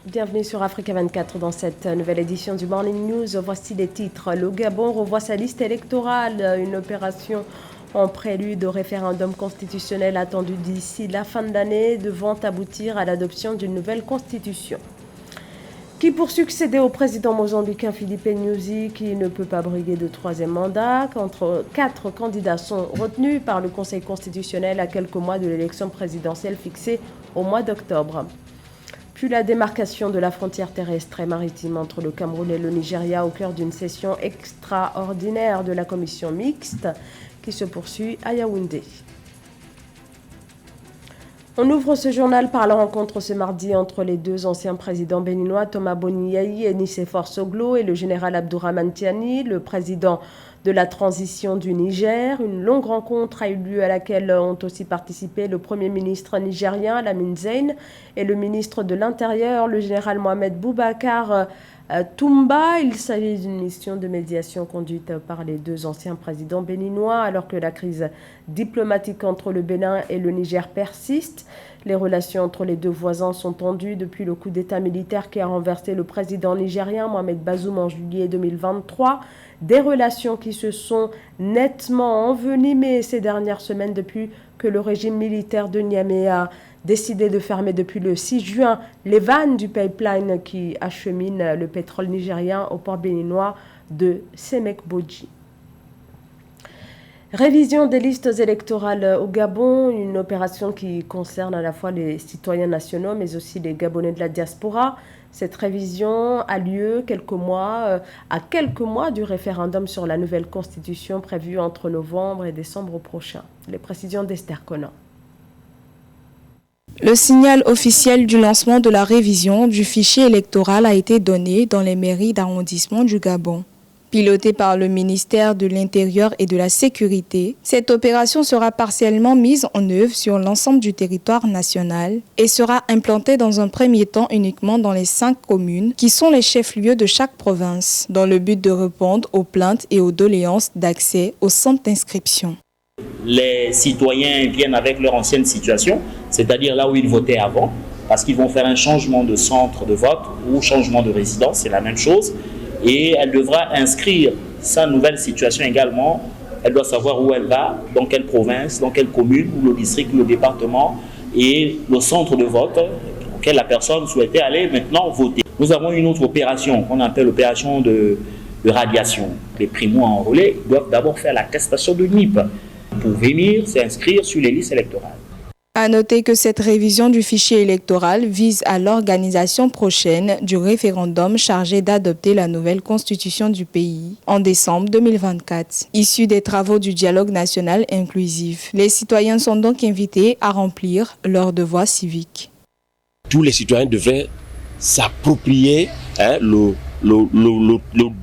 Bienvenue sur Africa 24 dans cette nouvelle édition du Morning News. Voici les titres. Le Gabon revoit sa liste électorale, une opération en prélude au référendum constitutionnel attendu d'ici la fin de l'année devant aboutir à l'adoption d'une nouvelle constitution. Qui pour succéder au président mozambicain Filipe Nyusi, qui ne peut pas briguer de troisième mandat, contre 4 candidats sont retenus par le Conseil constitutionnel à quelques mois de l'élection présidentielle fixée au mois d'octobre. Puis la démarcation de la frontière terrestre et maritime entre le Cameroun et le Nigeria au cœur d'une session extraordinaire de la commission mixte qui se poursuit à Yaoundé. On ouvre ce journal par la rencontre ce mardi entre les deux anciens présidents béninois Thomas Boniaï et Nicéphore Soglo et le général Abdourahmane Tiani, le président de la transition du Niger. Une longue rencontre a eu lieu à laquelle ont aussi participé le Premier ministre nigérien Lamine Zein et le ministre de l'Intérieur, le général Mohamed Boubacar Toumba. Il s'agit d'une mission de médiation conduite par les deux anciens présidents béninois alors que la crise diplomatique entre le Bénin et le Niger persiste. Les relations entre les deux voisins sont tendues depuis le coup d'État militaire qui a renversé le président nigérien Mohamed Bazoum en juillet 2023. Des relations qui se sont nettement envenimées ces dernières semaines depuis que le régime militaire de Niamey a décidé de fermer depuis le 6 juin les vannes du pipeline qui achemine le pétrole nigérien au port béninois de Semek-Bodji. Révision des listes électorales au Gabon, une opération qui concerne à la fois les citoyens nationaux mais aussi les Gabonais de la diaspora. Cette révision a lieu à quelques mois du référendum sur la nouvelle constitution prévue entre novembre et décembre prochain. Les précisions d'Esther Conan. Le signal officiel du lancement de la révision du fichier électoral a été donné dans les mairies d'arrondissement du Gabon. Pilotée par le ministère de l'Intérieur et de la Sécurité, cette opération sera partiellement mise en œuvre sur l'ensemble du territoire national et sera implantée dans un premier temps uniquement dans les 5 communes qui sont les chefs-lieux de chaque province, dans le but de répondre aux plaintes et aux doléances d'accès au centre d'inscription. Les citoyens viennent avec leur ancienne situation, c'est-à-dire là où ils votaient avant, parce qu'ils vont faire un changement de centre de vote ou changement de résidence, c'est la même chose. Et elle devra inscrire sa nouvelle situation également. Elle doit savoir où elle va, dans quelle province, dans quelle commune, ou le district, ou le département, et le centre de vote auquel la personne souhaitait aller maintenant voter. Nous avons une autre opération qu'on appelle l'opération de radiation. Les primo-enrôlés doivent d'abord faire l'attestation de NIP pour venir s'inscrire sur les listes électorales. À noter que cette révision du fichier électoral vise à l'organisation prochaine du référendum chargé d'adopter la nouvelle constitution du pays en décembre 2024. Issue des travaux du dialogue national inclusif, les citoyens sont donc invités à remplir leur devoir civique. Tous les citoyens devraient s'approprier le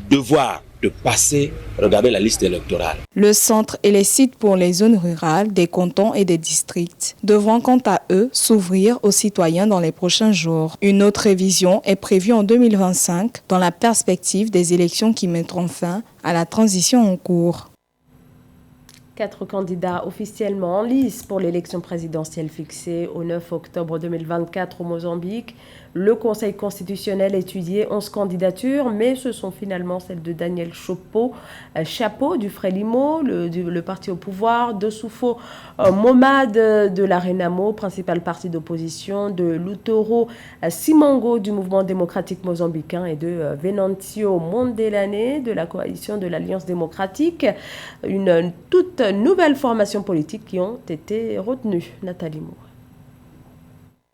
devoir de passer, regarder la liste électorale. Le centre et les sites pour les zones rurales, des cantons et des districts devront quant à eux s'ouvrir aux citoyens dans les prochains jours. Une autre révision est prévue en 2025 dans la perspective des élections qui mettront fin à la transition en cours. 4 candidats officiellement en lice pour l'élection présidentielle fixée au 9 octobre 2024 au Mozambique. Le Conseil constitutionnel étudiait 11 candidatures, mais ce sont finalement celles de Daniel Chapo du Frélimo, le parti au pouvoir, de Soufo Momad de la Renamo, principal parti d'opposition, de Lutoro Simango du mouvement démocratique mozambicain et de Venancio Mondelane de la coalition de l'Alliance démocratique. Une toute nouvelle formation politique qui ont été retenues. Nathalie Moore.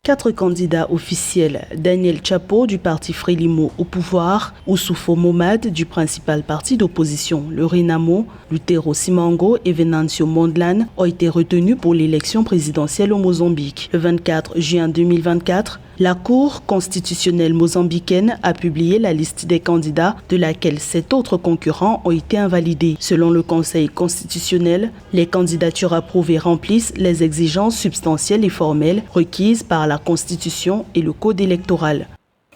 4 candidats officiels, Daniel Chapo du parti Frélimo au pouvoir, Oussoufo Momad du principal parti d'opposition, le Renamo, Lutero Simango et Venancio Mondlane ont été retenus pour l'élection présidentielle au Mozambique. Le 24 juin 2024, la Cour constitutionnelle mozambicaine a publié la liste des candidats de laquelle 7 autres concurrents ont été invalidés. Selon le Conseil constitutionnel, les candidatures approuvées remplissent les exigences substantielles et formelles requises par la Constitution et le Code électoral.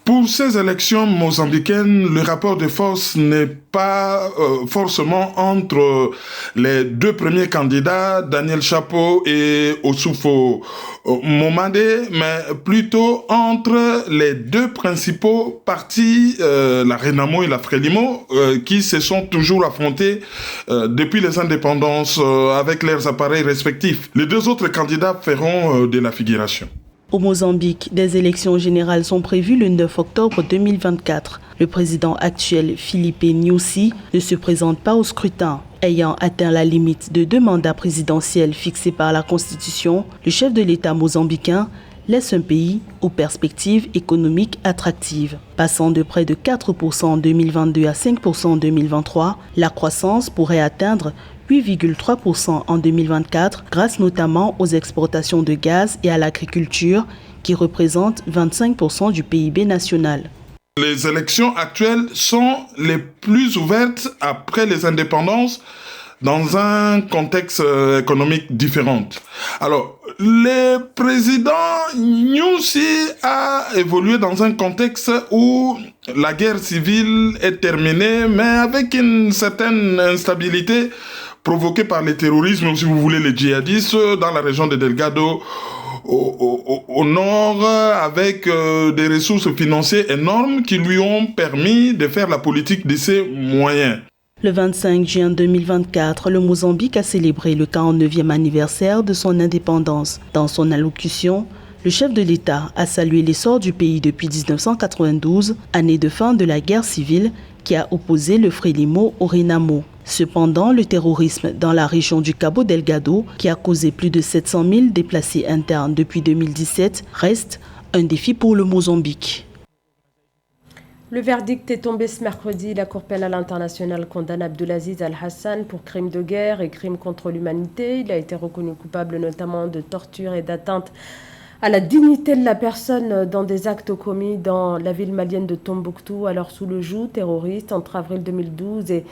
Pour ces élections mozambicaines, le rapport de force n'est pas forcément entre les deux premiers candidats, Daniel Chapo et Oussoufo Momade, mais plutôt entre les deux principaux partis, la Renamo et la Frelimo, qui se sont toujours affrontés depuis les indépendances avec leurs appareils respectifs. Les deux autres candidats feront de la figuration. Au Mozambique, des élections générales sont prévues le 9 octobre 2024. Le président actuel, Filipe Nyusi, ne se présente pas au scrutin. Ayant atteint la limite de 2 mandats présidentiels fixés par la Constitution, le chef de l'État mozambicain laisse un pays aux perspectives économiques attractives. Passant de près de 4% en 2022 à 5% en 2023, la croissance pourrait atteindre 8,3% en 2024 grâce notamment aux exportations de gaz et à l'agriculture qui représentent 25% du PIB national. Les élections actuelles sont les plus ouvertes après les indépendances dans un contexte économique différent. Alors, le président Nyusi a évolué dans un contexte où la guerre civile est terminée, mais avec une certaine instabilité provoquée par le terrorisme, si vous voulez, les djihadistes, dans la région de Delgado, au nord, avec des ressources financières énormes qui lui ont permis de faire la politique de ses moyens. Le 25 juin 2024, le Mozambique a célébré le 49e anniversaire de son indépendance. Dans son allocution, le chef de l'État a salué l'essor du pays depuis 1992, année de fin de la guerre civile qui a opposé le Frelimo au Renamo. Cependant, le terrorisme dans la région du Cabo Delgado, qui a causé plus de 700 000 déplacés internes depuis 2017, reste un défi pour le Mozambique. Le verdict est tombé ce mercredi. La Cour pénale internationale condamne Abdulaziz Al-Hassan pour crimes de guerre et crimes contre l'humanité. Il a été reconnu coupable notamment de torture et d'atteinte à la dignité de la personne dans des actes commis dans la ville malienne de Tombouctou, alors sous le joug terroriste entre avril 2012 et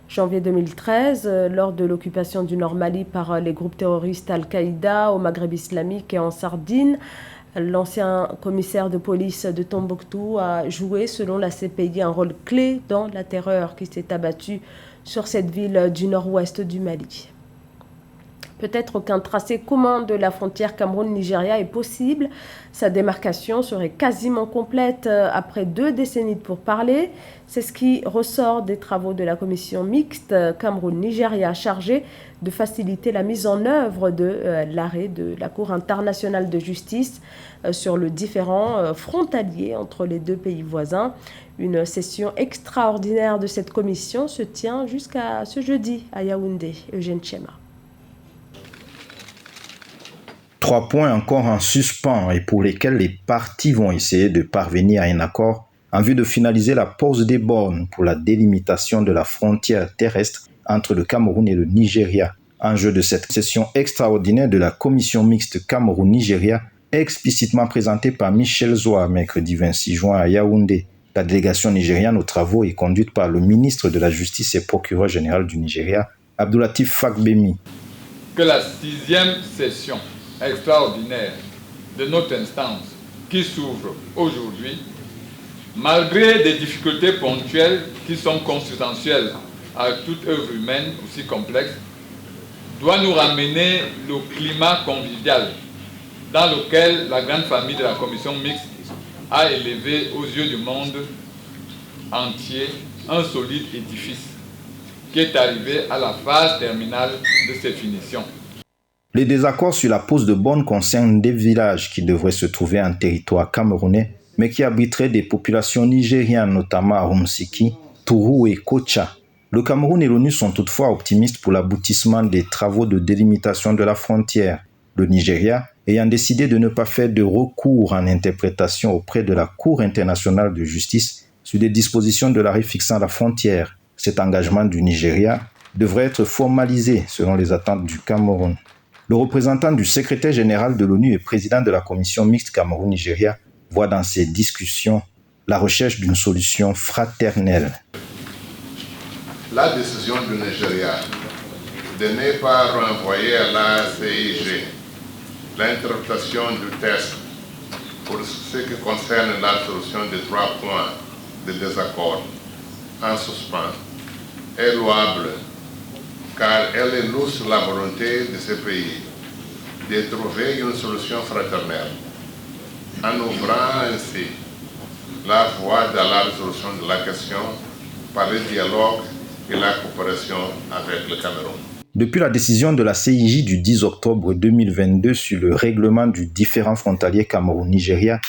janvier 2013, lors de l'occupation du Nord Mali par les groupes terroristes Al-Qaïda au Maghreb islamique et en Sardine. L'ancien commissaire de police de Tombouctou a joué, selon la CPI, un rôle clé dans la terreur qui s'est abattue sur cette ville du nord-ouest du Mali. Peut-être qu'un tracé commun de la frontière Cameroun-Nigeria est possible. Sa démarcation serait quasiment complète après 2 décennies de pourparlers. C'est ce qui ressort des travaux de la commission mixte Cameroun-Nigeria chargée de faciliter la mise en œuvre de l'arrêt de la Cour internationale de justice sur le différend frontalier entre les 2 pays voisins. Une session extraordinaire de cette commission se tient jusqu'à ce jeudi à Yaoundé. Eugène Chema. 3 points encore en suspens et pour lesquels les parties vont essayer de parvenir à un accord en vue de finaliser la pose des bornes pour la délimitation de la frontière terrestre entre le Cameroun et le Nigeria. Enjeu de cette session extraordinaire de la commission mixte Cameroun-Nigeria, explicitement présentée par Michel Zoa mercredi 26 juin à Yaoundé. La délégation nigériane aux travaux est conduite par le ministre de la Justice et procureur général du Nigeria, Abdoulatif Fagbemi. Que la 6e session extraordinaire de notre instance qui s'ouvre aujourd'hui, malgré des difficultés ponctuelles qui sont consubstantielles à toute œuvre humaine aussi complexe, doit nous ramener le climat convivial dans lequel la grande famille de la commission mixte a élevé aux yeux du monde entier un solide édifice qui est arrivé à la phase terminale de ses finitions. Les désaccords sur la pose de bornes concernent des villages qui devraient se trouver en territoire camerounais, mais qui abriteraient des populations nigérianes, notamment à Rumsiki, Tourou et Kocha. Le Cameroun et l'ONU sont toutefois optimistes pour l'aboutissement des travaux de délimitation de la frontière. Le Nigeria, ayant décidé de ne pas faire de recours en interprétation auprès de la Cour internationale de justice sur des dispositions de l'arrêt fixant la frontière. Cet engagement du Nigeria devrait être formalisé selon les attentes du Cameroun. Le représentant du secrétaire général de l'ONU et président de la commission mixte Cameroun-Nigeria voit dans ces discussions la recherche d'une solution fraternelle. La décision du Nigeria de ne pas renvoyer à la CIG l'interprétation du texte pour ce qui concerne la solution des 3 points de désaccord en suspens est louable car elle illustre la volonté de ce pays de trouver une solution fraternelle en ouvrant ainsi la voie de la résolution de la question par le dialogue et la coopération avec le Cameroun. Depuis la décision de la CIJ du 10 octobre 2022 sur le règlement du différend frontalier Cameroun-Nigeria,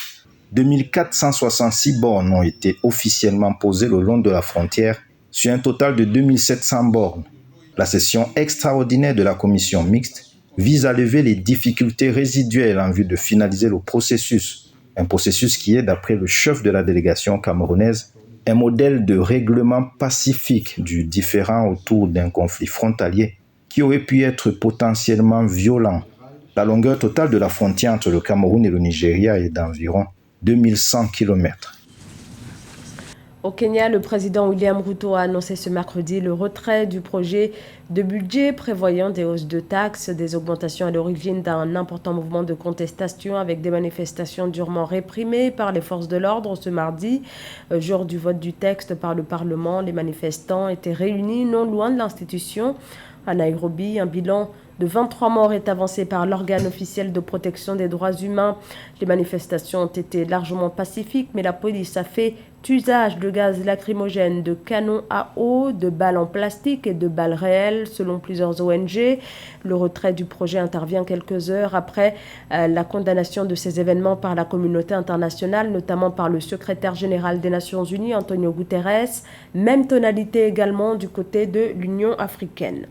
2466 bornes ont été officiellement posées le long de la frontière sur un total de 2700 bornes. La session extraordinaire de la commission mixte vise à lever les difficultés résiduelles en vue de finaliser le processus. Un processus qui est, d'après le chef de la délégation camerounaise, un modèle de règlement pacifique du différend autour d'un conflit frontalier qui aurait pu être potentiellement violent. La longueur totale de la frontière entre le Cameroun et le Nigeria est d'environ 2100 km. Au Kenya, le président William Ruto a annoncé ce mercredi le retrait du projet de budget prévoyant des hausses de taxes, des augmentations à l'origine d'un important mouvement de contestation avec des manifestations durement réprimées par les forces de l'ordre ce mardi. Jour du vote du texte par le Parlement, les manifestants étaient réunis non loin de l'institution. À Nairobi, un bilan de 23 morts est avancé par l'organe officiel de protection des droits humains. Les manifestations ont été largement pacifiques, mais la police a fait usage de gaz lacrymogène, de canons à eau, de balles en plastique et de balles réelles, selon plusieurs ONG. Le retrait du projet intervient quelques heures après la condamnation de ces événements par la communauté internationale, notamment par le secrétaire général des Nations Unies, Antonio Guterres. Même tonalité également du côté de l'Union africaine.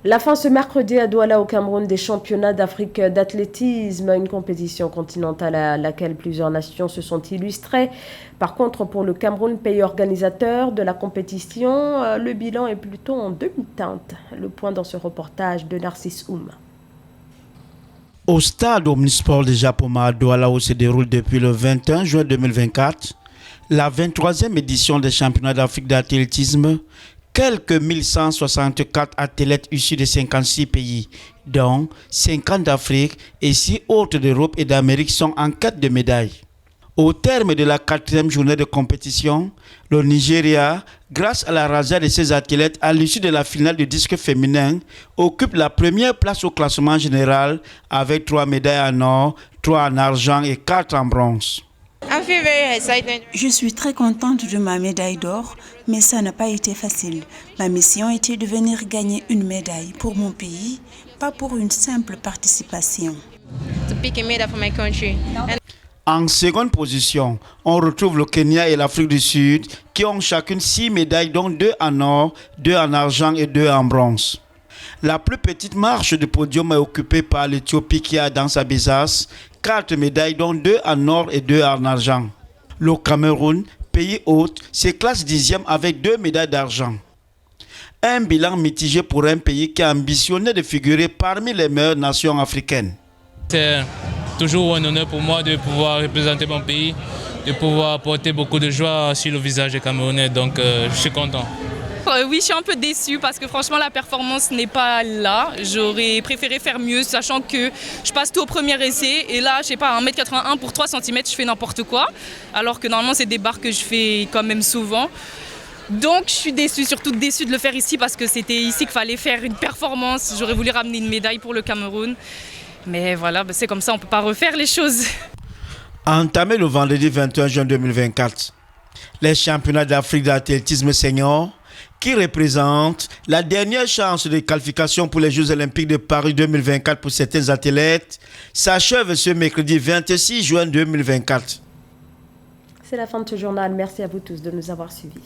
La fin ce mercredi à Douala au Cameroun des championnats d'Afrique d'athlétisme, une compétition continentale à laquelle plusieurs nations se sont illustrées. Par contre, pour le Cameroun, pays organisateur de la compétition, le bilan est plutôt en demi-teinte. Le point dans ce reportage de Narcisse Oum. Au stade Omnisport de Japoma à Douala où se déroule depuis le 21 juin 2024, la 23e édition des championnats d'Afrique d'athlétisme. Quelques 1164 athlètes issus de 56 pays, dont 50 d'Afrique et 6 autres d'Europe et d'Amérique sont en quête de médailles. Au terme de la 4e journée de compétition, le Nigeria, grâce à la razzia de ses athlètes à l'issue de la finale du disque féminin, occupe la première place au classement général avec 3 médailles en or, 3 en argent et 4 en bronze. Je suis très contente de ma médaille d'or, mais ça n'a pas été facile. Ma mission était de venir gagner une médaille pour mon pays, pas pour une simple participation. En seconde position, on retrouve le Kenya et l'Afrique du Sud qui ont chacune 6 médailles, dont 2 en or, 2 en argent et 2 en bronze. La plus petite marche du podium est occupée par l'Éthiopie qui a dans sa besace 4 médailles, dont 2 en or et 2 en argent. Le Cameroun, pays hôte, se classe 10e avec 2 médailles d'argent. Un bilan mitigé pour un pays qui a ambitionné de figurer parmi les meilleures nations africaines. C'est toujours un honneur pour moi de pouvoir représenter mon pays, de pouvoir apporter beaucoup de joie sur le visage des Camerounais, donc je suis content. Oui, je suis un peu déçue parce que franchement la performance n'est pas là. J'aurais préféré faire mieux, sachant que je passe tout au premier essai et là, je sais pas, 1m81 pour 3 cm, je fais n'importe quoi. Alors que normalement, c'est des barres que je fais quand même souvent. Donc je suis déçue, surtout déçue de le faire ici parce que c'était ici qu'il fallait faire une performance. J'aurais voulu ramener une médaille pour le Cameroun. Mais voilà, c'est comme ça, on ne peut pas refaire les choses. Entamé le vendredi 21 juin 2024, les championnats d'Afrique d'athlétisme senior qui représente la dernière chance de qualification pour les Jeux Olympiques de Paris 2024 pour certains athlètes, s'achève ce mercredi 26 juin 2024. C'est la fin de ce journal. Merci à vous tous de nous avoir suivis.